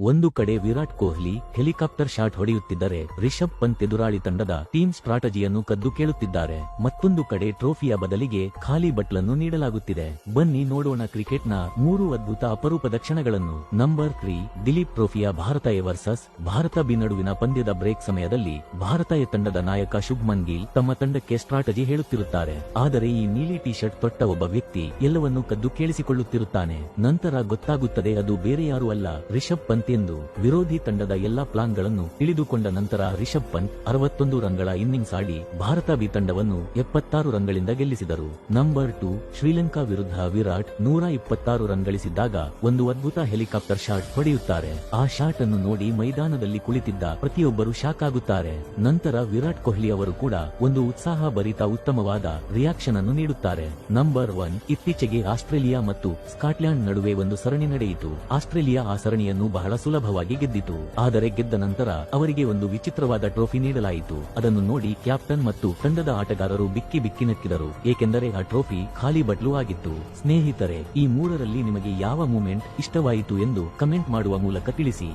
ಒಂದು ಕಡೆ Virat Kohli helicopter shot ಹೊಡೆಯುತ್ತಿದ್ದರೆ Rishabh Pant ಎದುರಾಳಿ ತಂಡದ ಟೀಮ್ ಸ್ಟ್ರಾಟಜಿಯನ್ನು ಕದ್ದು ಕೇಳುತ್ತಿದ್ದಾರೆ. ಮತ್ತೊಂದು ಕಡೆ ಟ್ರೋಫಿಯ ಬದಲಿಗೆ ಖಾಲಿ ಬಟ್ಲನ್ನು ನೀಡಲಾಗುತ್ತಿದೆ. ಬನ್ನಿ ನೋಡೋಣ ಕ್ರಿಕೆಟ್ನ 3 ಅದ್ಭುತ ಅಪರೂಪದ ಕ್ಷಣಗಳನ್ನು. ನಂಬರ್ 3, ದಿಲೀಪ್ ಟ್ರೋಫಿಯ Bharat A versus Bharat B ನಡುವಿನ ಪಂದ್ಯದ ಬ್ರೇಕ್ ಸಮಯದಲ್ಲಿ ಭಾರತ ಎ ತಂಡದ ನಾಯಕ ಶುಭ್ಮನ್ ಗಿಲ್ ತಮ್ಮ ತಂಡಕ್ಕೆ ಸ್ಟ್ರಾಟಜಿ ಹೇಳುತ್ತಿರುತ್ತಾರೆ. ಆದರೆ ಈ ನೀಲಿ ಟಿ ಶರ್ಟ್ ತೊಟ್ಟ ಒಬ್ಬ ವ್ಯಕ್ತಿ ಎಲ್ಲವನ್ನೂ ಕದ್ದು ಕೇಳಿಸಿಕೊಳ್ಳುತ್ತಿರುತ್ತಾನೆ. ನಂತರ ಗೊತ್ತಾಗುತ್ತದೆ ಅದು ಬೇರೆ ಯಾರೂ ಅಲ್ಲ, ರಿಷಬ್ ಪಂತ್ ಎಂದು. ವಿರೋಧಿ ತಂಡದ ಎಲ್ಲಾ ಪ್ಲಾನ್ ಗಳನ್ನು ತಿಳಿದುಕೊಂಡ ನಂತರ ರಿಷಬ್ ಪಂತ್ 61 ರನ್ಗಳ ಇನ್ನಿಂಗ್ಸ್ ಆಡಿ ಭಾರತ ಬಿ ತಂಡವನ್ನು 76 ರನ್ಗಳಿಂದ ಗೆಲ್ಲಿಸಿದರು. ನಂಬರ್ 2, ಶ್ರೀಲಂಕಾ ವಿರುದ್ಧ ವಿರಾಟ್ 126 ರನ್ ಗಳಿಸಿದ್ದಾಗ ಒಂದು ಅದ್ಭುತ ಹೆಲಿಕಾಪ್ಟರ್ ಶಾಟ್ ಹೊಡೆಯುತ್ತಾರೆ. ಆ ಶಾಟ್ ಅನ್ನು ನೋಡಿ ಮೈದಾನದಲ್ಲಿ ಕುಳಿತಿದ್ದ ಪ್ರತಿಯೊಬ್ಬರು ಶಾಕ್ ಆಗುತ್ತಾರೆ. ನಂತರ ವಿರಾಟ್ ಕೊಹ್ಲಿ ಅವರು ಕೂಡ ಒಂದು ಉತ್ಸಾಹ ಭರಿತ ಉತ್ತಮವಾದ ರಿಯಾಕ್ಷನ್ ಅನ್ನು ನೀಡುತ್ತಾರೆ. ನಂಬರ್ 1, ಇತ್ತೀಚೆಗೆ ಆಸ್ಟ್ರೇಲಿಯಾ ಮತ್ತು ಸ್ಕಾಟ್ಲೆಂಡ್ ನಡುವೆ ಒಂದು ಸರಣಿ ನಡೆಯಿತು. ಆಸ್ಟ್ರೇಲಿಯಾ ಆ ಸರಣಿಯನ್ನು ಬಹಳ ಸುಲಭವಾಗಿ ಗೆದ್ದಿತು. ಆದರೆ ಗೆದ್ದ ನಂತರ ಅವರಿಗೆ ಒಂದು ವಿಚಿತ್ರವಾದ ಟ್ರೋಫಿ ನೀಡಲಾಯಿತು. ಅದನ್ನು ನೋಡಿ ಕ್ಯಾಪ್ಟನ್ ಮತ್ತು ತಂಡದ ಆಟಗಾರರು ಬಿಕ್ಕಿ ಬಿಕ್ಕಿ ನಕ್ಕಿದರು, ಏಕೆಂದರೆ ಆ ಟ್ರೋಫಿ ಖಾಲಿ ಬಟ್ಲು ಆಗಿತ್ತು. ಸ್ನೇಹಿತರೆ, ಈ 3ರಲ್ಲಿ ನಿಮಗೆ ಯಾವ ಮೂಮೆಂಟ್ ಇಷ್ಟವಾಯಿತು ಎಂದು ಕಮೆಂಟ್ ಮಾಡುವ ಮೂಲಕ ತಿಳಿಸಿ.